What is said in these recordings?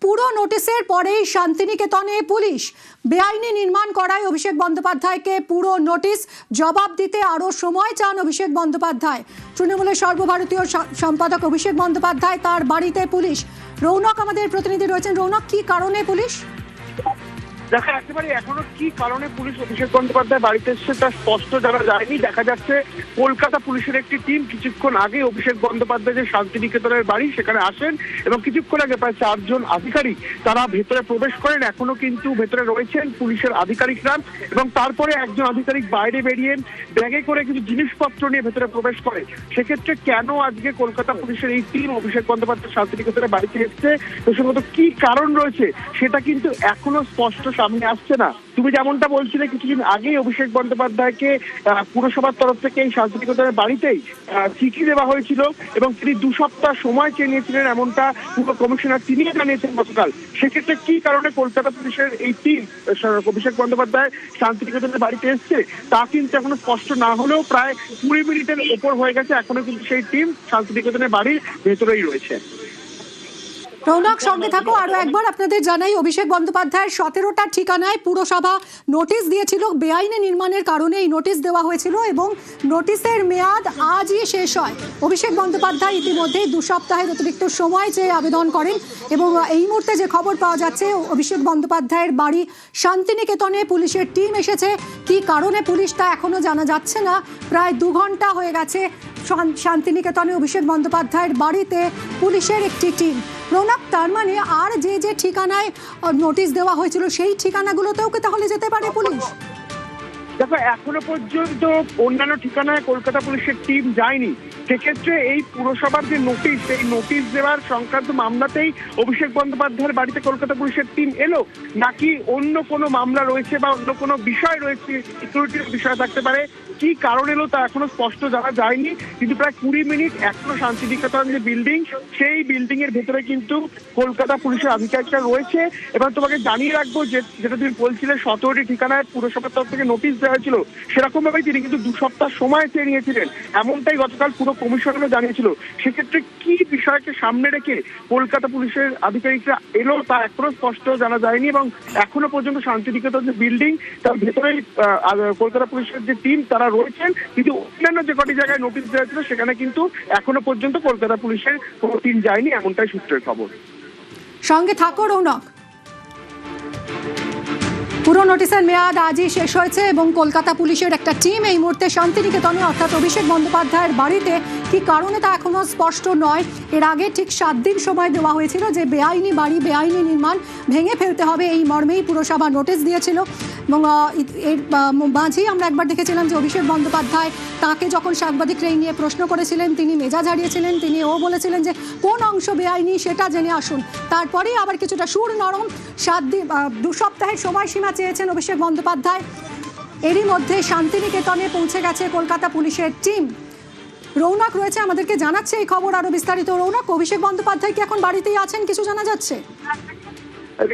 পুরো নোটিশের পরেই শান্তিনিকেতনে পুলিশ বেআইনি নির্মাণ করায় অভিষেক বন্দ্যোপাধ্যায়কে পুরো নোটিশ, জবাব দিতে আরও সময় চান অভিষেক বন্দ্যোপাধ্যায়। তৃণমূলের সর্বভারতীয় সম্পাদক অভিষেক বন্দ্যোপাধ্যায়, তার বাড়িতে পুলিশ। রৌনক আমাদের প্রতিনিধি রয়েছেন। রৌনক, কি কারণে পুলিশ? দেখা একেবারে এখনো কি কারণে পুলিশ অভিষেক বন্দ্যোপাধ্যায় বাড়িতে এসছে তা স্পষ্ট জানা যায়নি। দেখা যাচ্ছে কলকাতা পুলিশের একটি টিম কিছুক্ষণ আগে অভিষেক বন্দ্যোপাধ্যায় যে শান্তিনিকেতনের বাড়ি সেখানে আসেন এবং কিছুক্ষণ আগে প্রায় 4 জন আধিকারিক তারা ভেতরে প্রবেশ করেন। এখনো কিন্তু ভেতরে রয়েছেন পুলিশের আধিকারিকরা এবং তারপরে একজন আধিকারিক বাইরে বেরিয়ে ব্যাগে করে কিছু জিনিসপত্র নিয়ে ভেতরে প্রবেশ করে। সেক্ষেত্রে কেন আজকে কলকাতা পুলিশের এই টিম অভিষেক বন্দ্যোপাধ্যায় শান্তিনিকেতনের বাড়িতে এসছে, প্রসঙ্গত কি কারণ রয়েছে সেটা কিন্তু এখনো স্পষ্ট সামনে আসছে না। তুমি যেমনটা বলছিলে কিছুদিন আগেই অভিষেক বন্দ্যোপাধ্যায়কে পুরসভার তরফ থেকে এই শান্তিনিকেতনের বাড়িতেই চিঠি দেওয়া হয়েছিল এবং তিনি 2 সপ্তাহ সময় চেয়ে নিয়েছিলেন, এমনটা পুরো কমিশনার তিনি জানিয়েছেন গতকাল। সেক্ষেত্রে কি কারণে কলকাতা পুলিশের এই টিম অভিষেক বন্দ্যোপাধ্যায় শান্তিনিকেতনের বাড়িতে এসছে তা কিন্তু এখনো স্পষ্ট না হলেও প্রায় 20 মিনিটের ওপর হয়ে গেছে, এখনো কিন্তু সেই টিম শান্তিনিকেতনের বাড়ির ভেতরেই রয়েছে। রৌনক, সঙ্গে থাকো। আরো একবার আপনাদের জানাই, অভিষেক বন্দ্যোপাধ্যায়ের 17টা ঠিকানায় পুরসভা নোটিশ দিয়েছিল। বেআইনি নির্মাণের কারণে এই নোটিশ দেওয়া হয়েছিল এবং নোটিশের মেয়াদ আজই শেষ হয়। অভিষেক বন্দ্যোপাধ্যায় ইতিমধ্যেই 2 সপ্তাহের অতিরিক্ত সময় চেয়ে আবেদন করেন এবং এই মুহূর্তে যে খবর পাওয়া যাচ্ছে, অভিষেক বন্দ্যোপাধ্যায়ের বাড়ি শান্তিনিকেতনে পুলিশের টিম এসেছে। কি কারণে পুলিশ তা এখনো জানা যাচ্ছে না। প্রায় 2 ঘন্টা হয়ে গেছে শান্তিনিকেতনে অভিষেক বন্দ্যোপাধ্যায়ের বাড়িতে পুলিশের একটি টিম। রৌনক, তার মানে আর যে ঠিকানায় নোটিশ দেওয়া হয়েছিল সেই ঠিকানাগুলোতেও কি তাহলে যেতে পারে পুলিশ? দেখো, এখনো পর্যন্ত অন্যান্য ঠিকানায় কলকাতা পুলিশের টিম যায়নি। সেক্ষেত্রে এই পুরসভার যে নোটিশ, সেই নোটিশ দেওয়ার সংক্রান্ত মামলাতেই অভিষেক বন্দ্যোপাধ্যায়ের বাড়িতে কলকাতা পুলিশের টিম এলো, নাকি অন্য কোনো মামলা রয়েছে বা অন্য কোনো বিষয় রয়েছে, সিকিউরিটির বিষয় থাকতে পারে। কি কারণ এলো তা এখনো স্পষ্ট জানা যায়নি। কিন্তু প্রায় 20 মিনিট এখনো শান্তিনিকেতন যে বিল্ডিং, সেই বিল্ডিং এর ভেতরে কিন্তু কলকাতা পুলিশের আধিকারিকরা রয়েছে। এবার তোমাকে জানিয়ে রাখবো যে যেটা তুমি বলছিলে 17টি ঠিকানায় পুরসভার তরফ থেকে নোটিশ দেওয়া হয়েছিল, সেরকম ভাবেই তিনি কিন্তু 2 সপ্তাহ সময় চেয়ে নিয়েছিলেন, এমনটাই গতকাল পুরো কমিশনারও জানিয়েছিল। সেক্ষেত্রে কি বিষয়কে সামনে রেখে কলকাতা পুলিশের আধিকারিকরা এলো তা এখনো স্পষ্ট জানা যায়নি এবং এখনো পর্যন্ত শান্তিনিকেতন যে বিল্ডিং তার ভেতরেই কলকাতা পুলিশের যে টিম তারা রয়েছেন। কিন্তু অন্যান্য যে কটি জায়গায় নোটিশ দেওয়া ছিল সেখানে কিন্তু এখনো পর্যন্ত কলকাতা পুলিশের কোনো টিম যায়নি, এমনটাই সূত্রের খবর। সঙ্গে থাকো রৌনক। পুরো নোটিশের মেয়াদ আজই শেষ হয়েছে এবং কলকাতা পুলিশের একটা টিম এই মুহূর্তে শান্তিনিকেতনে অর্থাৎ অভিষেক বন্দ্যোপাধ্যায়ের বাড়িতে। কি কারণে তা এখনো স্পষ্ট নয়। এর আগে ঠিক 7 দিন সময় দেওয়া হয়েছিল যে বেআইনি বাড়ি, বেআইনি নির্মাণ ভেঙে ফেলতে হবে, এই মর্মেই পুরসভা নোটিশ দিয়েছিল। এবং এর মাঝেই আমরা একবার দেখেছিলাম যে অভিষেক বন্দ্যোপাধ্যায় তাকে যখন সাংবাদিকরা এই নিয়ে প্রশ্ন করেছিলেন, তিনি মেজাজ হারিয়েছিলেন। তিনি বলেছিলেন যে কোন অংশ বেআইনি সেটা জেনে আসুন। তারপরেই আবার কিছুটা সুর নরম। 2 সপ্তাহের সময়সীমা চেয়েছেন অভিষেক বন্দ্যোপাধ্যায়। এরই মধ্যে শান্তিনিকেতনে পৌঁছে গেছে কলকাতা পুলিশের টিম। রৌনক রয়েছে, আমাদেরকে জানাচ্ছে এই খবর আরো বিস্তারিত। রৌনক, অভিষেক বন্দ্যোপাধ্যায় কি এখন বাড়িতেই আছেন, কিছু জানা যাচ্ছে?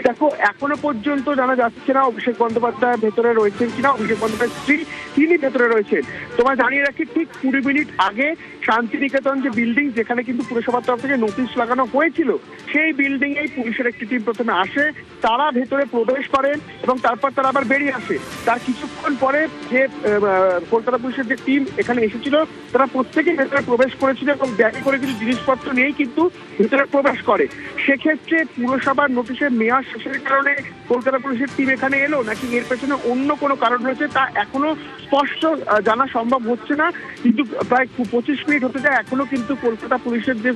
দেখো, এখনো পর্যন্ত জানা যাচ্ছে না অভিষেক বন্দ্যোপাধ্যায় ভেতরে রয়েছেন কিনা। অভিষেক বন্দ্যোপাধ্যায়ের স্ত্রী তিনি ভেতরে রয়েছেন। তোমায় জানিয়ে রাখি, ঠিক 20 মিনিট আগে শান্তিনিকেতন যে বিল্ডিং, যেখানে কিন্তু পুরসভার তরফ থেকে নোটিশ লাগানো হয়েছিল, সেই বিল্ডিং এই পুলিশের একটি টিম প্রথমে আসে, তারা ভেতরে প্রবেশ করেন এবং তারপর তারা আবার বেরিয়ে আসে। তার কিছুক্ষণ পরে যে কলকাতা পুলিশের যে টিম এখানে এসেছিল তারা প্রত্যেকেই ভেতরে প্রবেশ করেছিল এবং ব্যাগে করে কিছু জিনিসপত্র নিয়েই কিন্তু ভেতরে প্রবেশ করে। সেক্ষেত্রে পুরসভার নোটিশের মেয়াদ শেষের কারণে কলকাতা পুলিশের টিম এখানে এলো, নাকি এর পেছনে অন্য কোনো কারণ রয়েছে তা এখনো স্পষ্ট জানা সম্ভব হচ্ছে না। কিন্তু প্রায় 25 মিনিট হতে যায়, এখনো কিন্তু কলকাতা পুলিশের যে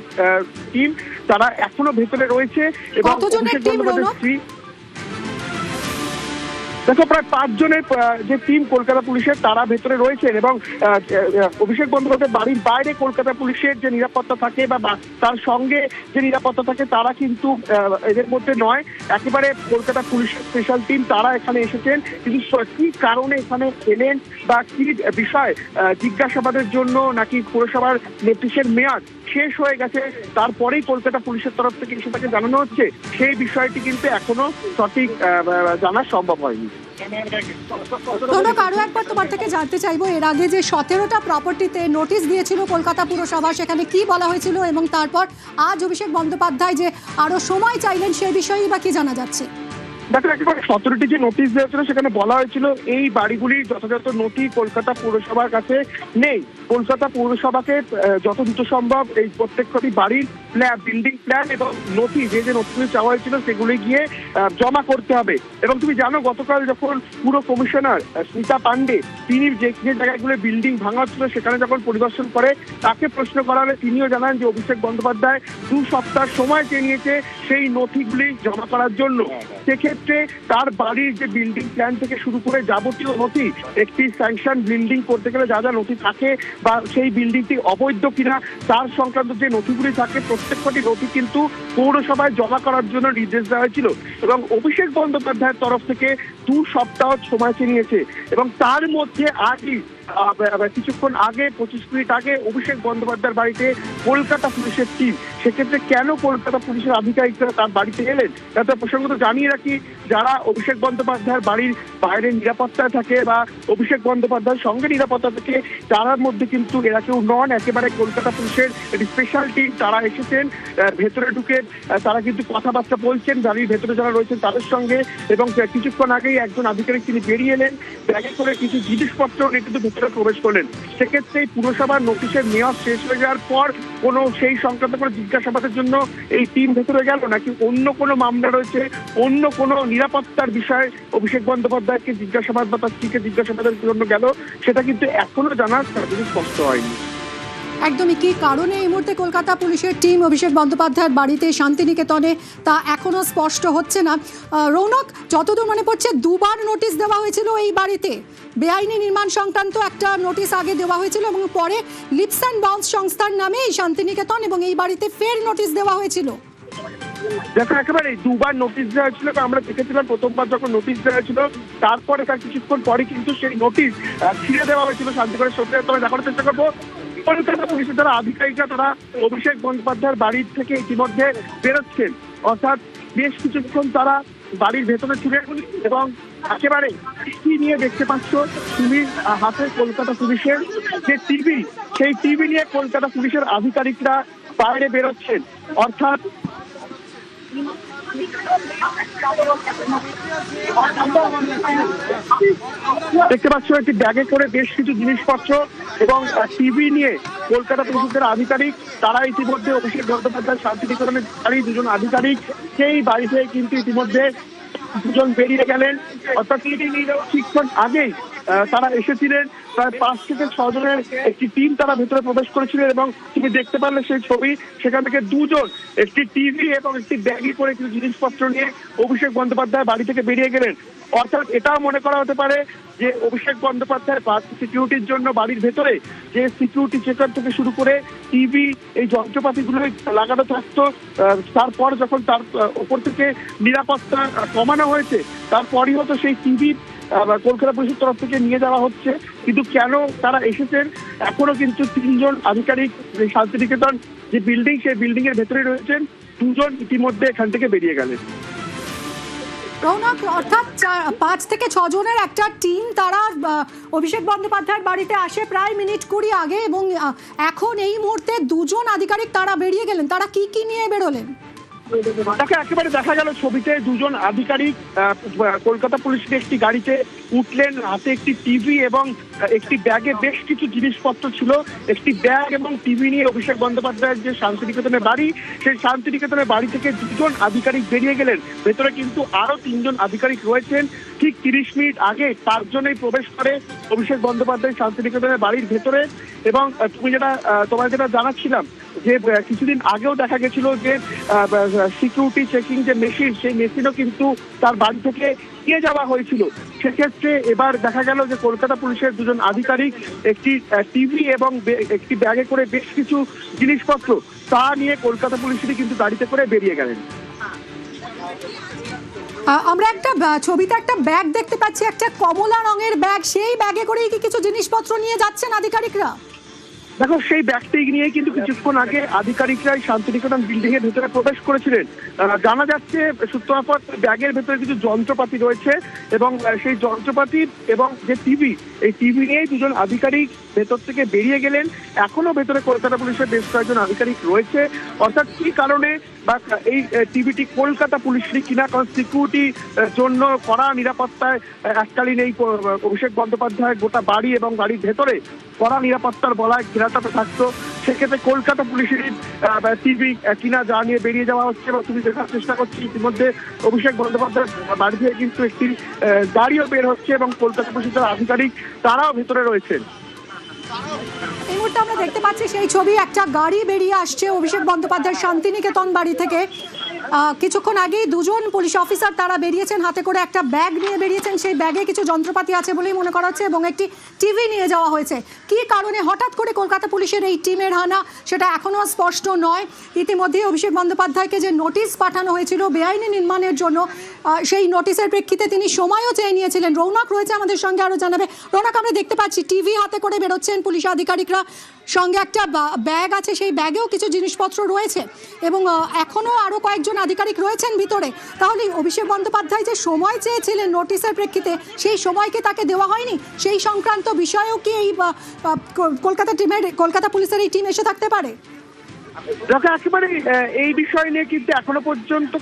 টিম তারা এখনো ভেতরে রয়েছে এবং অভিষেক বন্দ্যোপাধ্যায়ের স্ত্রী, দেখো, প্রায় 5 জনের যে টিম কলকাতা পুলিশের তারা ভেতরে রয়েছেন এবং অভিষেক বন্দ্যোপাধ্যায়ের বাড়ির বাইরে কলকাতা পুলিশের যে নিরাপত্তা থাকে বা তার সঙ্গে যে নিরাপত্তা থাকে তারা কিন্তু এদের মধ্যে নয়। একেবারে কলকাতা পুলিশের স্পেশাল টিম তারা এখানে এসেছেন। কিন্তু কি কারণে এখানে এলেন বা কি বিষয় জিজ্ঞাসাবাদের জন্য নাকি পুরসভার নোটিশের মেয়াদ, শেষ হয়ে গেছে তারপরেই কলকাতা পুলিশের তরফ থেকে সেটাকে জানানো হচ্ছে, সেই বিষয়টি কিন্তু এখনো সঠিক জানা সম্ভব হয়নি। রৌনক, আরো একবার তোমার থেকে জানতে চাইবো, এর আগে যে 17টা প্রপার্টিতে নোটিশ দিয়েছিল কলকাতা পুরসভা, সেখানে কি বলা হয়েছিল এবং তারপর আজ অভিষেক বন্দ্যোপাধ্যায় যে আরো সময় চাইলেন সেই বিষয়েই বা কি জানা যাচ্ছে? দেখো, একেবারে 17টি যে নোটিশ দেওয়া ছিল সেখানে বলা হয়েছিল এই বাড়িগুলির যথাযথ নথি কলকাতা পৌরসভার কাছে নেই। কলকাতা পৌরসভাকে যত দ্রুত সম্ভব এই প্রত্যেকটি বাড়ির বিল্ডিং প্ল্যান এবং নথি যে নথিগুলি চাওয়া হয়েছিল সেগুলি গিয়ে জমা করতে হবে। এবং তুমি জানো, গতকাল যখন পুরো কমিশনার স্মিতা পান্ডে তিনি যে জায়গাগুলো বিল্ডিং ভাঙা ছিল সেখানে যখন পরিদর্শন করে তাকে প্রশ্ন করা হলে তিনিও জানান যে অভিষেক বন্দ্যোপাধ্যায় 2 সপ্তাহ সময় চেয়ে নিয়েছে সেই নথিগুলি জমা করার জন্য। সেক্ষেত্রে তার বাড়ির যে বিল্ডিং প্ল্যান থেকে শুরু করে যাবতীয় নথি, একটি স্যাংশন বিল্ডিং করতে গেলে যা যা নথি থাকে বা সেই বিল্ডিংটি অবৈধ কিনা তার সংক্রান্ত যে নথিগুলি থাকে প্রত্যেকটি নথি কিন্তু পৌরসভায় জমা করার জন্য নির্দেশ দেওয়া হয়েছিল। এবং অভিষেক বন্দ্যোপাধ্যায়ের তরফ থেকে 2 সপ্তাহ সময় চেয়ে নিয়েছে এবং তার মধ্যে আজই কিছুক্ষণ আগে 25 মিনিট আগে অভিষেক বন্দ্যোপাধ্যায়ের বাড়িতে কলকাতা পুলিশের টিম। সেক্ষেত্রে কেন কলকাতা পুলিশের আধিকারিকরা তার বাড়িতে এলেন তাতে প্রসঙ্গত জানিয়ে রাখি, যারা অভিষেক বন্দ্যোপাধ্যায়ের বাড়ির বাইরে নিরাপত্তায় থাকে বা অভিষেক বন্দ্যোপাধ্যায়ের সঙ্গে নিরাপত্তা থাকে তার মধ্যে কিন্তু এরা কেউ নন, একেবারে কলকাতা পুলিশের স্পেশাল টিম। তারা এসেছেন ভেতরে ঢুকে, তারা কিন্তু কথাবার্তা বলছেন বাড়ির ভেতরে যারা রয়েছেন তাদের সঙ্গে। এবং কিছুক্ষণ আগেই একজন আধিকারিক তিনি বেরিয়ে এলেন, ব্যাগে করে কিছু জিনিসপত্র নিয়ে কিন্তু ভেতরে প্রবেশ করলেন। সেক্ষেত্রে পুরসভার নোটিশের মেয়াদ শেষ হয়ে যাওয়ার পর কোনো সেই সংক্রান্ত কোনো জিজ্ঞাসাবাদের জন্য এই টিম ভেতরে গেল নাকি অন্য কোনো মামলা রয়েছে, অন্য কোনো নিরাপত্তার বিষয়ে অভিষেক বন্দ্যোপাধ্যায়কে জিজ্ঞাসাবাদ বা তার স্ত্রীকে জিজ্ঞাসাবাদের জন্য গেল, সেটা কিন্তু এখনো জানার স্পষ্ট হয়নি। একদমই কি কারণে এই মুহূর্তে কলকাতা পুলিশের টিম অভিষেক বন্দ্যোপাধ্যায়ের বাড়িতে শান্তিনিকেতনে তা এখনো স্পষ্ট হচ্ছে না। রৌনক, যতদূর মনে পড়ছে 2বার নোটিশ দেওয়া হয়েছিল এই বাড়িতে। বেআইনি নির্মাণ সংক্রান্ত একটা নোটিশ আগে দেওয়া হয়েছিল এবং পরে লিপস অ্যান্ড বাউন্স সংস্থার নামে এই শান্তিনিকেতন এবং এই বাড়িতে ফের নোটিশ দেওয়া হয়েছিল। দেখো, একেবারে 2বার নোটিশ দেওয়া হয়েছিল। আমরা দেখেছিলাম প্রথমবার যখন নোটিশ দেওয়া হয়েছিল তারপরে তার কিছুক্ষণ পরে কিন্তু সেই নোটিশ ছিঁড়ে দেওয়া হয়েছিল শান্তিগড়ের সত্যি। তবে দেখার চেষ্টা করবো কলকাতা পুলিশের যারা আধিকারিকরা তারা অভিষেক বন্দ্যোপাধ্যায়ের বাড়ির থেকে ইতিমধ্যে বেরোচ্ছেন, অর্থাৎ বেশ কিছুক্ষণ তারা বাড়ির ভেতরে ছিলেন এবং একেবারে টিভি নিয়ে দেখতে পাচ্ছ তুমি হাতে কলকাতা পুলিশের যে টিভি, সেই টিভি নিয়ে কলকাতা পুলিশের আধিকারিকরা বাইরে বেরোচ্ছেন। অর্থাৎ দেখতে পাচ্ছ একটি ব্যাগে করে বেশ কিছু জিনিসপত্র এবং টিভি নিয়ে কলকাতা পুলিশের আধিকারিক তারা ইতিমধ্যে অভিষেক বন্দ্যোপাধ্যায় শান্তিনিকেতনের বাড়ি 2জন আধিকারিক সেই বাড়িতে কিন্তু ইতিমধ্যে 2জন বেরিয়ে গেলেন। অর্থাৎ কিছুক্ষণ আগেই তারা এসেছিলেন, প্রায় 5 থেকে 6 জনের একটি টিম তারা ভেতরে প্রবেশ করেছিলেন এবং তুমি দেখতে পারলে সেই ছবি, সেখান থেকে 2জন একটি টিভি এবং একটি ব্যাগে করে কিছু জিনিসপত্র নিয়ে অভিষেক বন্দ্যোপাধ্যায় বাড়ি থেকে বেরিয়ে গেলেন। অর্থাৎ এটাও মনে করা হতে পারে যে অভিষেক বন্দ্যোপাধ্যায় সিকিউরিটির জন্য বাড়ির ভেতরে যে সিকিউরিটি চেকার থেকে শুরু করে টিভি এই যন্ত্রপাতিগুলো লাগানো থাকতো, তারপর যখন তার ওপর থেকে নিরাপত্তা কমানো হয়েছে তারপরই হয়তো সেই টিভি কলকাতা পুলিশের তরফ থেকে নিয়ে যাওয়া হচ্ছে। কিন্তু কেন তারা এসেছেন এখনো কিন্তু 3জন আধিকারিক শান্তিনিকেতন যে বিল্ডিং সেই বিল্ডিং এর ভেতরে রয়েছেন, 2জন ইতিমধ্যে এখান থেকে বেরিয়ে গেলেন। রৌনক, অর্থাৎ 5 থেকে 6 জনের একটা টিম তারা অভিষেক বন্দ্যোপাধ্যায়ের বাড়িতে আসে প্রায় মিনিট 20 আগে এবং এখন এই মুহূর্তে 2জন আধিকারিক তারা বেরিয়ে গেলেন। তারা কি কি নিয়ে বেরোলেন? তাকে একেবারে দেখা গেল ছবিতে 2জন আধিকারিক কলকাতা পুলিশের একটি গাড়িতে উঠলেন, হাতে একটি টিভি এবং একটি ব্যাগে বেশ কিছু জিনিসপত্র ছিল। একটি ব্যাগ এবং টিভি নিয়ে অভিষেক বন্দ্যোপাধ্যায়ের যে শান্তিনিকেতনের বাড়ি, সেই শান্তিনিকেতনের বাড়ি থেকে 2জন আধিকারিক বেরিয়ে গেলেন। ভেতরে কিন্তু আরো 3জন আধিকারিক রয়েছেন। ঠিক 30 মিনিট আগে 5 জনেই প্রবেশ করে অভিষেক বন্দ্যোপাধ্যায় শান্তিনিকেতনের বাড়ির ভেতরে। এবং তোমার যেটা জানাচ্ছিলাম যে কিছুদিন আগেও দেখা গেছিল যে সিকিউরিটি চেকিং যে মেশিন, সেই মেশিনও কিন্তু তার বাড়ি থেকে নিয়ে যাওয়া হয়েছিল। সেক্ষেত্রে এবার দেখা গেল যে কলকাতা পুলিশের 2জন আধিকারিক একটি টিভি এবং একটি ব্যাগে করে বেশ কিছু জিনিসপত্র তা নিয়ে কলকাতা পুলিশেরই কিন্তু গাড়িতে করে বেরিয়ে গেলেন। আমরা একটা ছবিতে একটা ব্যাগ দেখতে পাচ্ছি, একটা কমলা রঙের ব্যাগ, সেই ব্যাগে করেই কি কিছু জিনিসপত্র নিয়ে যাচ্ছেন আধিকারিকরা? দেখো সেই ব্যাগটি নিয়ে কিন্তু কিছুক্ষণ আগে আধিকারিকরাই শান্তিনিকেতন বিল্ডিং এর ভেতরে প্রবেশ করেছিলেন। জানা যাচ্ছে সূত্র মারফত ব্যাগের ভেতরে কিছু যন্ত্রপাতি রয়েছে এবং সেই যন্ত্রপাতি এবং যে টিভি, এই টিভি নিয়েই দুজন আধিকারিক ভেতর থেকে বেরিয়ে গেলেন। এখনো ভেতরে কলকাতা পুলিশের বেশ কয়েকজন আধিকারিক রয়েছে। অর্থাৎ কি কারণে বা এই টিভিটি কলকাতা পুলিশেরই কিনা, কারণ সিকিউরিটি জন্য কড়া নিরাপত্তায় এককালীন এই অভিষেক বন্দ্যোপাধ্যায় গোটা বাড়ি এবং বাড়ির ভেতরে কড়া নিরাপত্তার বলায় ঘেরাটাতে থাকতো। সেক্ষেত্রে কলকাতা পুলিশের টিভি কিনা যা নিয়ে বেরিয়ে যাওয়া হচ্ছে এবং তুমি দেখার চেষ্টা করছি ইতিমধ্যে অভিষেক বন্দ্যোপাধ্যায় বাড়ি থেকে কিন্তু একটি গাড়িও বের হচ্ছে এবং কলকাতা পুলিশের আধিকারিক তারাও ভেতরে রয়েছেন। এই মুহূর্তে আমরা দেখতে পাচ্ছি সেই ছবি, একটা গাড়ি বেরিয়ে আসছে অভিষেক বন্দ্যোপাধ্যায়ের শান্তিনিকেতন বাড়ি থেকে। কিছুক্ষণ আগেই দুজন পুলিশ অফিসার তারা বেরিয়েছেন, হাতে করে একটা ব্যাগ নিয়ে বেরিয়েছেন। সেই ব্যাগে কিছু যন্ত্রপাতি আছে বলেই মনে করা হচ্ছে এবং একটি টিভি নিয়ে যাওয়া হয়েছে। কী কারণে হঠাৎ করে কলকাতা পুলিশের এই টিমের হানা সেটা এখনও স্পষ্ট নয়। ইতিমধ্যে অভিষেক বন্দ্যোপাধ্যায়কে যে নোটিশ পাঠানো হয়েছিল বেআইনি নির্মাণের জন্য, সেই নোটিশের প্রেক্ষিতে তিনি সময়ও চেয়ে নিয়েছিলেন। রৌনক রয়েছে আমাদের সঙ্গে, আরও জানাবে। রৌনক, আমরা দেখতে পাচ্ছি টিভি হাতে করে বেরোচ্ছেন পুলিশ আধিকারিকরা, সঙ্গে একটা ব্যাগ আছে, সেই ব্যাগেও কিছু জিনিসপত্র রয়েছে এবং এখনও আরও কয়েকজন আধিকারিক রয়েছেন ভিতরে। তাহলে অভিষেক বন্দ্যোপাধ্যায় যে সময় চেয়েছিলেন নোটিশের প্রেক্ষিতে, সেই সময়কে তাকে দেওয়া হয়নি, সেই সংক্রান্ত বিষয়েও কি এই কলকাতা পুলিশের এই টিম এসে থাকতে পারে? দেখো একেবারে এই বিষয় নিয়ে কিন্তু এখনো পর্যন্ত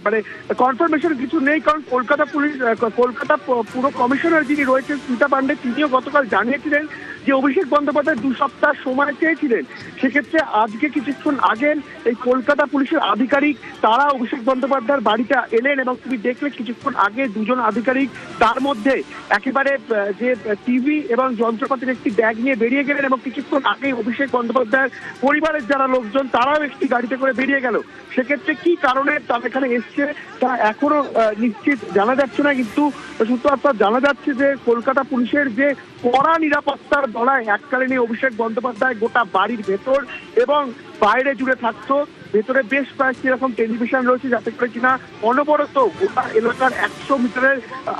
মানে কনফার্মেশন কিছু নেই, কারণ কলকাতা পুর কমিশনার যিনি রয়েছেন স্মিতা পান্ডে, তিনিও গতকাল জানিয়েছিলেন যে অভিষেক বন্দ্যোপাধ্যায় 2 সপ্তাহ সময় চেয়েছিলেন। সেক্ষেত্রে আজকে কিছুক্ষণ আগে এই কলকাতা পুলিশের আধিকারিক তারা অভিষেক বন্দ্যোপাধ্যায়ের বাড়িতে এলেন এবং তুমি দেখলে কিছুক্ষণ আগে দুজন আধিকারিক তার মধ্যে একেবারে যে টিভি এবং যন্ত্রপাতির একটি ব্যাগ নিয়ে বেরিয়ে গেলেন এবং কিছুক্ষণ আগে অভিষেক বন্দ্যোপাধ্যায়ের পরিবারের যারা লোকজন তারাও একটি গাড়িতে করে বেরিয়ে গেল। সেক্ষেত্রে কি কারণে তারা এখানে এসছে তা এখনো নিশ্চিত জানা যাচ্ছে না, কিন্তু সূত্রপাত জানা যাচ্ছে যে কলকাতা পুলিশের যে কড়া নিরাপত্তার বলায় এককালীন অভিষেক বন্দ্যোপাধ্যায় গোটা বাড়ির ভেতর এবং বাইরে জুড়ে থাকতো। ভেতরে বেশ কয়েকটি এরকম টেলিভিশন রয়েছে যাতে করে কিনা অনবরত গোটা এলাকার 100 মিটারের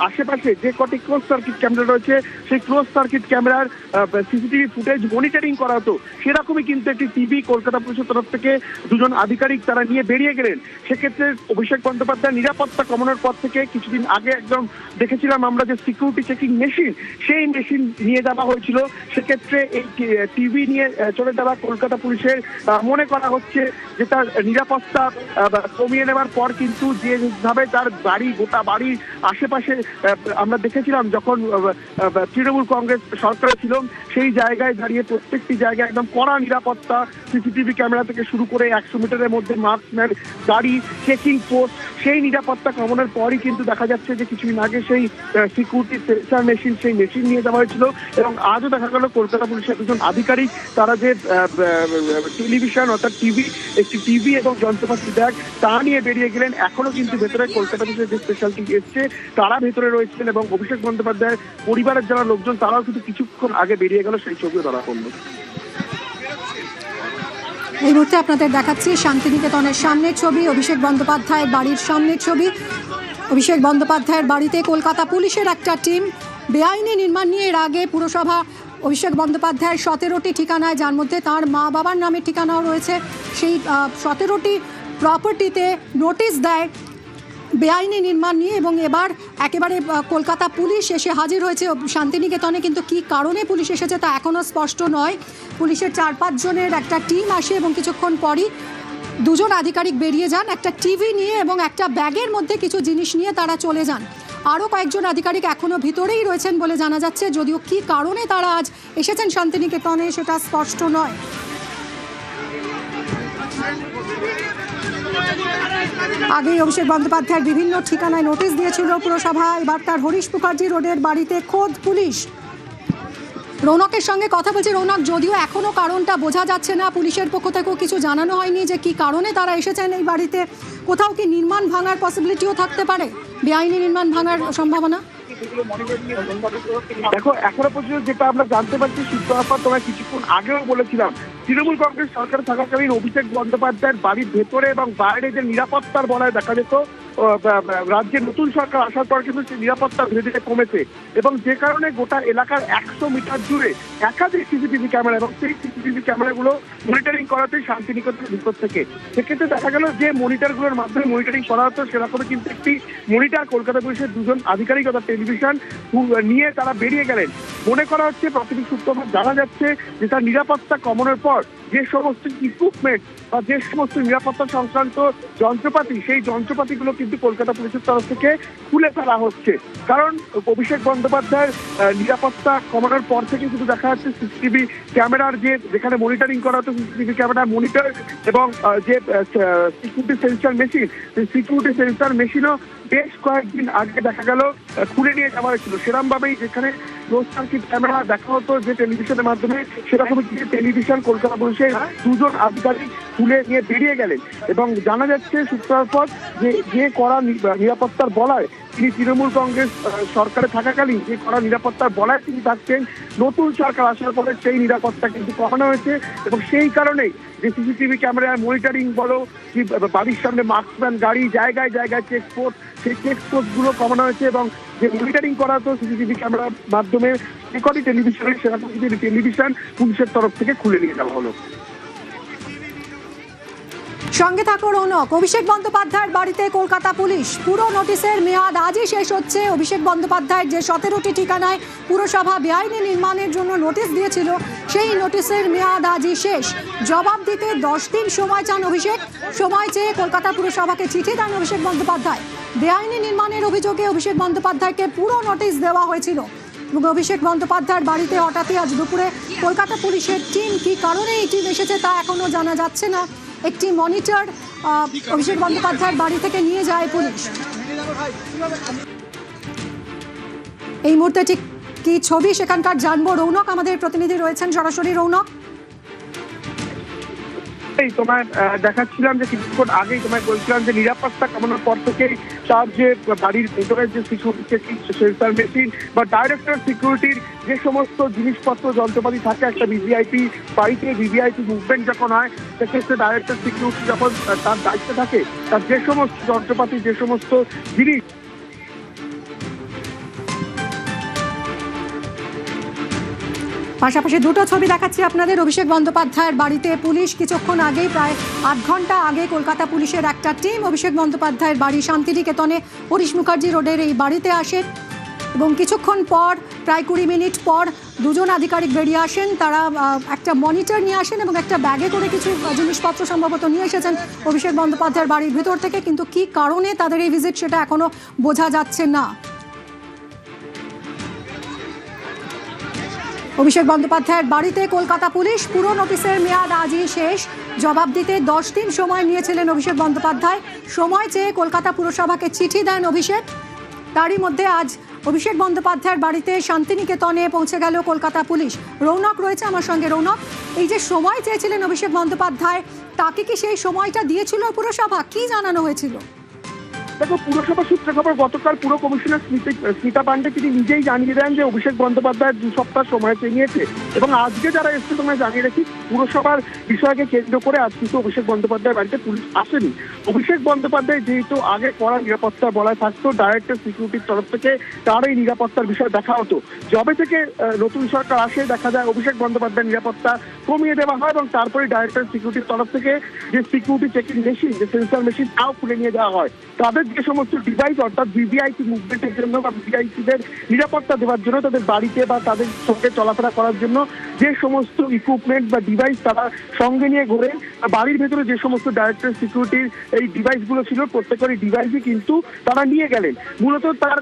আশেপাশে যে কটি ক্লোজ সার্কিট ক্যামেরা রয়েছে সেই ক্লোজ সার্কিট ক্যামেরার সিসিটিভি ফুটেজ মনিটরিং করা হতো। সেরকমই কিন্তু একটি টিভি কলকাতা পুলিশের তরফ থেকে দুজন আধিকারিক তারা নিয়ে বেরিয়ে গেলেন। সেক্ষেত্রে অভিষেক বন্দ্যোপাধ্যায় নিরাপত্তা কমানোর পর থেকে কিছুদিন আগে একদম দেখেছিলাম আমরা যে সিকিউরিটি চেকিং মেশিন, সেই মেশিন নিয়ে যাওয়া হয়েছিল। সেক্ষেত্রে এই টিভি নিয়ে চলে যাওয়া কলকাতা পুলিশের মনে করা হচ্ছে যে তার নিরাপত্তা কমিয়ে নেওয়ার পর কিন্তু যেভাবে তার বাড়ি গোটা বাড়ির আশেপাশে আমরা দেখেছিলাম যখন তৃণমূল কংগ্রেস সরকারে ছিল, সেই জায়গায় দাঁড়িয়ে প্রত্যেকটি জায়গায় একদম কড়া নিরাপত্তা, সিসিটিভি ক্যামেরা থেকে শুরু করে 100 মিটারের মধ্যে মার্কসম্যান গাড়ি, চেকিং পোস্ট, সেই নিরাপত্তা কমানোর পরই কিন্তু দেখা যাচ্ছে যে কিছুদিন আগে সেই সিকিউরিটি সেন্সার মেশিন, সেই মেশিন নিয়ে যাওয়া হয়েছিল। এবং আজও দেখা গেল কলকাতা পুলিশের দুজন আধিকারিক তারা যে টেলিভিশন অর্থাৎ টিভি, একটি টিভি এবং যন্ত্রপাতি ব্যাগ তা নিয়ে বেরিয়ে গেলেন। এখনো কিন্তু ভেতরে কলকাতা পুলিশের যে স্পেশাল টিম এসছে তারা ভেতরে রয়েছেন এবং অভিষেক বন্দ্যোপাধ্যায়ের পরিবারের যারা লোকজন তারাও কিন্তু কিছুক্ষণ আগে বেরিয়ে গেল, সেই ছবিও ধরা পড়ল। এই মুহূর্তে আপনাদের দেখাচ্ছি শান্তিনিকেতনের সামনের ছবি, অভিষেক বন্দ্যোপাধ্যায়ের বাড়ির সামনের ছবি। অভিষেক বন্দ্যোপাধ্যায়ের বাড়িতে কলকাতা পুলিশের একটা টিম বেআইনি নির্মাণ নিয়ে এর আগে পুরসভা অভিষেক বন্দ্যোপাধ্যায়ের 17টি ঠিকানায়, যার মধ্যে তার মা বাবার নামের ঠিকানাও রয়েছে, সেই 17টি প্রপার্টিতে নোটিশ দেয় বেআইনি নির্মাণ নিয়ে। এবং এবার একেবারে কলকাতা পুলিশ এসে হাজির হয়েছে শান্তিনিকেতনে, কিন্তু কী কারণে পুলিশ এসেছে তা এখনও স্পষ্ট নয়। পুলিশের 4-5 জনের একটা টিম আসে এবং কিছুক্ষণ পরই দুজন আধিকারিক বেরিয়ে যান একটা টিভি নিয়ে এবং একটা ব্যাগের মধ্যে কিছু জিনিস নিয়ে তারা চলে যান। আরও কয়েকজন আধিকারিক এখনও ভিতরেই রয়েছেন বলে জানা যাচ্ছে, যদিও কী কারণে তারা আজ এসেছেন শান্তিনিকেতনে সেটা স্পষ্ট নয়। আগেই অভিষেক বন্দ্যোপাধ্যায়ের বিভিন্ন ঠিকানায় নোটিশ দিয়েছিল পুরসভা, এবার তার হরিশ মুখার্জি রোডের বাড়িতে খোদ পুলিশ। রৌনকের সঙ্গে কথা বলছি। রৌনক, যদিও এখনও কারণটা বোঝা যাচ্ছে না, পুলিশের পক্ষ থেকেও কিছু জানানো হয়নি যে কী কারণে তারা এসেছেন এই বাড়িতে, কোথাও কি নির্মাণ ভাঙার পসিবিলিটিও থাকতে পারে, বেআইনি নির্মাণ ভাঙার সম্ভাবনা? দেখো এখনো পর্যন্ত যেটা আমরা জানতে পারছি সূত্রপাত, তোমরা কিছুক্ষণ আগেও বলেছিলাম তৃণমূল কংগ্রেস সরকার থাকাকালীন অভিষেক বন্দ্যোপাধ্যায়ের বাড়ির ভেতরে এবং বাইরে যে নিরাপত্তার বলায় দেখা যেত রাজ্যে নতুন সরকার আসার পর কিন্তু নিরাপত্তা ধীরে ধীরে কমেছে এবং যে কারণে গোটা এলাকার 100 মিটার জুড়ে একাধিক সিসিটিভি ক্যামেরা এবং সেই সিসিটিভি ক্যামেরাগুলো মনিটরিং করাতে শান্তিনিকেতনের ভিতর থেকে সেক্ষেত্রে দেখা গেল যে মনিটরগুলোর মাধ্যমে মনিটরিং করা হতো সেরকমই কিন্তু একটি মনিটর কলকাতা পুলিশের দুজন আধিকারিক অর্থাৎ টেলিভিশন নিয়ে তারা বেরিয়ে গেলেন। মনে করা হচ্ছে প্রাথমিক সূত্র জানা যাচ্ছে যে তার নিরাপত্তা কমানোর পর যে সমস্ত ইকুইপমেন্ট বা যে সমস্ত নিরাপত্তা সংক্রান্ত যন্ত্রপাতি সেই যন্ত্রপাতিগুলো কিন্তু কলকাতা পুলিশের তরফ থেকে খুলে ফেলা হচ্ছে। কারণ অভিষেক বন্দ্যোপাধ্যায়ের নিরাপত্তা কমানোর পর থেকে শুধু দেখা যাচ্ছে সিসিটিভি ক্যামেরার যেখানে মনিটরিং করা হতো সিসিটিভি ক্যামেরা মনিটর এবং যে সিকিউরিটি সেন্সর মেশিন সেই সিকিউরিটি সেন্সর মেশিনও বেশ কয়েকদিন আগে দেখা গেল খুলে নিয়ে যাওয়া হয়েছিল। সেরকমভাবেই যেখানে ক্লোজ সার্কিট ক্যামেরা দেখা হতো যে টেলিভিশনের মাধ্যমে সেরকমই কিছু টেলিভিশন কলকাতা পুলিশের দুজন আধিকারিক খুলে নিয়ে বেরিয়ে গেলেন এবং জানা যাচ্ছে সূত্রের পর যে কড়া নিরাপত্তার বলায় তিনি তৃণমূল কংগ্রেস সরকারে থাকাকালীন যে কড়া নিরাপত্তার বলায় তিনি থাকছেন, নতুন সরকার আসার পরে সেই নিরাপত্তা কিন্তু কমানো হয়েছে এবং সেই কারণেই যে সিসিটিভি ক্যামেরায় মনিটরিং বলো কি বাড়ির সামনে মার্কসম্যান গাড়ি জায়গায় জায়গায় চেকপোস্ট সেই চেকপোস্টগুলো কমানো হয়েছে এবং যে মনিটরিং করা হতো সিসিটিভি ক্যামেরার মাধ্যমে রেকর্ডিং টেলিভিশনের সেরকম কিছু টেলিভিশন পুলিশের তরফ থেকে খুলে নিয়ে যাওয়া হলো। সঙ্গে থাকো রৌনক। অভিষেক বন্দ্যোপাধ্যায়ের বাড়িতে কলকাতা পুলিশ, পুরো নোটিশের মেয়াদ আজই শেষ হচ্ছে। অভিষেক বন্দ্যোপাধ্যায়ের যে 17টি ঠিকানায় পুরসভা বেআইনি নির্মাণের জন্য নোটিশ দিয়েছিল সেই নোটিশের মেয়াদ আজই শেষ। জবাব দিতে 10 দিন সময় চান অভিষেক। সময় চেয়ে কলকাতা পুরসভাকে চিঠি দেন অভিষেক বন্দ্যোপাধ্যায়। বেআইনি নির্মাণের অভিযোগে অভিষেক বন্দ্যোপাধ্যায়কে পুরো নোটিশ দেওয়া হয়েছিল এবং অভিষেক বন্দ্যোপাধ্যায়ের বাড়িতে হঠাৎই আজ দুপুরে কলকাতা পুলিশের টিম, কি কারণে এই টিম এসেছে তা এখনো জানা যাচ্ছে না। একটি মনিটর অভিষেক বন্দ্যোপাধ্যায়ের বাড়ি থেকে নিয়ে যায় পুলিশ। এই মুহূর্তে ঠিক কি ছবি সেখানকার জানবো। রৌনক আমাদের প্রতিনিধি রয়েছেন সরাসরি। রৌনক, তোমায় দেখাচ্ছিলাম যে কিছুক্ষণ আগেই তোমায় বলছিলাম যে নিরাপত্তা কমানোর পর থেকে তার যে বাড়ির ভেতরের যে সিকিউরিটি সেন্সর মেশিন বা ডাইরেক্টর সিকিউরিটির যে সমস্ত জিনিসপত্র যন্ত্রপাতি থাকে একটা ভিভিআইপি বাড়িতে ভিভিআইপি মুভমেন্ট যখন হয় সেক্ষেত্রে ডাইরেক্টর সিকিউরিটি যখন তার দায়িত্বে থাকে তার যে সমস্ত যন্ত্রপাতি যে সমস্ত জিনিস পাশাপাশি দুটো ছবি দেখাচ্ছি আপনাদের। অভিষেক বন্দ্যোপাধ্যায়ের বাড়িতে পুলিশ কিছুক্ষণ আগেই, প্রায় 8 ঘন্টা আগে কলকাতা পুলিশের একটা টিম অভিষেক বন্দ্যোপাধ্যায়ের বাড়ি শান্তিনিকেতনে হরিশ মুখার্জি রোডের এই বাড়িতে আসে এবং কিছুক্ষণ পর, প্রায় 20 মিনিট পর দুজন আধিকারিক বেরিয়ে আসেন। তারা একটা মনিটর নিয়ে আসেন এবং একটা ব্যাগে করে কিছু জিনিসপত্র সম্ভবত নিয়ে এসেছেন অভিষেক বন্দ্যোপাধ্যায়ের বাড়ির ভেতর থেকে, কিন্তু কি কারণে তাদের এই ভিজিট সেটা এখনো বোঝা যাচ্ছে না। অভিষেক বন্দ্যোপাধ্যায়ের বাড়িতে কলকাতা পুলিশ, পুরো নোটিশের মেয়াদ আজই শেষ। জবাব দিতে 10 দিন সময় নিয়েছিলেন অভিষেক বন্দ্যোপাধ্যায়। সময় চেয়ে কলকাতা পুরসভাকে চিঠি দেন অভিষেক। তারই মধ্যে আজ অভিষেক বন্দ্যোপাধ্যায়ের বাড়িতে শান্তিনিকেতনে পৌঁছে গেল কলকাতা পুলিশ। রৌনক রয়েছে আমার সঙ্গে। রৌনক, এই যে সময় চেয়েছিলেন অভিষেক বন্দ্যোপাধ্যায়, তাকে কি সেই সময়টা দিয়েছিল পুরসভা? কি জানানো হয়েছিল? দেখো, পুরসভা সূত্রে খবর গতকাল পুর কমিশনার স্মিতা পান্ডে তিনি নিজেই জানিয়ে দেন যে অভিষেক বন্দ্যোপাধ্যায় 2 সপ্তাহ সময় চেয়ে নিয়েছে এবং আজকে যারা এসছে তোমায় জানিয়ে রাখি পুরসভার বিষয়কে কেন্দ্র করে আজ কিন্তু অভিষেক বন্দ্যোপাধ্যায়ের বাড়িতে পুলিশ আসেনি। অভিষেক বন্দ্যোপাধ্যায় যেহেতু আগে কড়া নিরাপত্তা বলা থাকতো, ডাইরেক্টর সিকিউরিটির তরফ থেকে তার এই নিরাপত্তার বিষয় দেখা হতো। যবে থেকে নতুন সরকার আসে দেখা যায় অভিষেক বন্দ্যোপাধ্যায়ের নিরাপত্তা কমিয়ে দেওয়া হয় এবং তারপরে ডাইরেক্টর সিকিউরিটির তরফ থেকে যে সিকিউরিটি চেকিং মেশিন, যে সেন্সর মেশিন তাও খুলে নিয়ে যাওয়া হয়। তাদের যে সমস্ত ডিভাইস অর্থাৎ ভিভিআইপি মুভমেন্টের জন্য বা ভিভিআইপিদের নিরাপত্তা দেওয়ার জন্য তাদের বাড়িতে বা তাদের সঙ্গে চলাফেরা করার জন্য যে সমস্ত ইকুইপমেন্ট বা ডিভাইস তারা সঙ্গে নিয়ে ঘোরেন, বাড়ির ভেতরে যে সমস্ত ডাইরেক্টর সিকিউরিটির এই ডিভাইসগুলো ছিল প্রত্যেকের ডিভাইসই কিন্তু তারা নিয়ে গেলেন। মূলত তার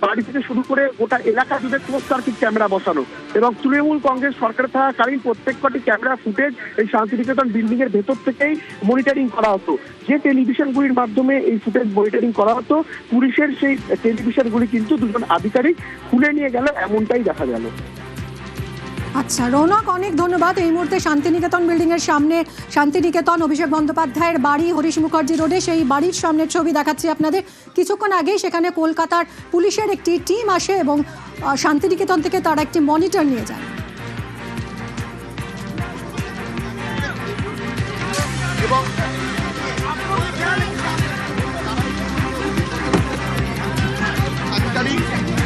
বাড়ি থেকে শুরু করে গোটা এলাকা জুড়ে ক্লোজ সার্কিট ক্যামেরা বসানো এবং তৃণমূল কংগ্রেস সরকার থাকাকালীন প্রত্যেক কটি ক্যামেরা ফুটেজ এই শান্তিনিকেতন বিল্ডিং এর ভেতর থেকেই মনিটরিং করা হতো। যে টেলিভিশনগুলির মাধ্যমে এই ফুটেজ মনিটরিং করা হতো, পুলিশের সেই টেলিভিশনগুলি কিন্তু দুজন আধিকারিক খুলে নিয়ে গেল, এমনটাই দেখা গেল। আচ্ছা রৌনক, অনেক ধন্যবাদ। এই মুহূর্তে শান্তিনিকেতন বিল্ডিং এর সামনে, শান্তিনিকেতন অভিষেক বন্দ্যোপাধ্যায়ের বাড়ি হরিশ মুখার্জি রোডে, সেই বাড়ির সামনের ছবি দেখাচ্ছি আপনাদের। কিছুক্ষণ আগেই সেখানে কলকাতার পুলিশের একটি টিম আসে এবং শান্তিনিকেতন থেকে তারা একটি মনিটর নিয়ে যায়। এবং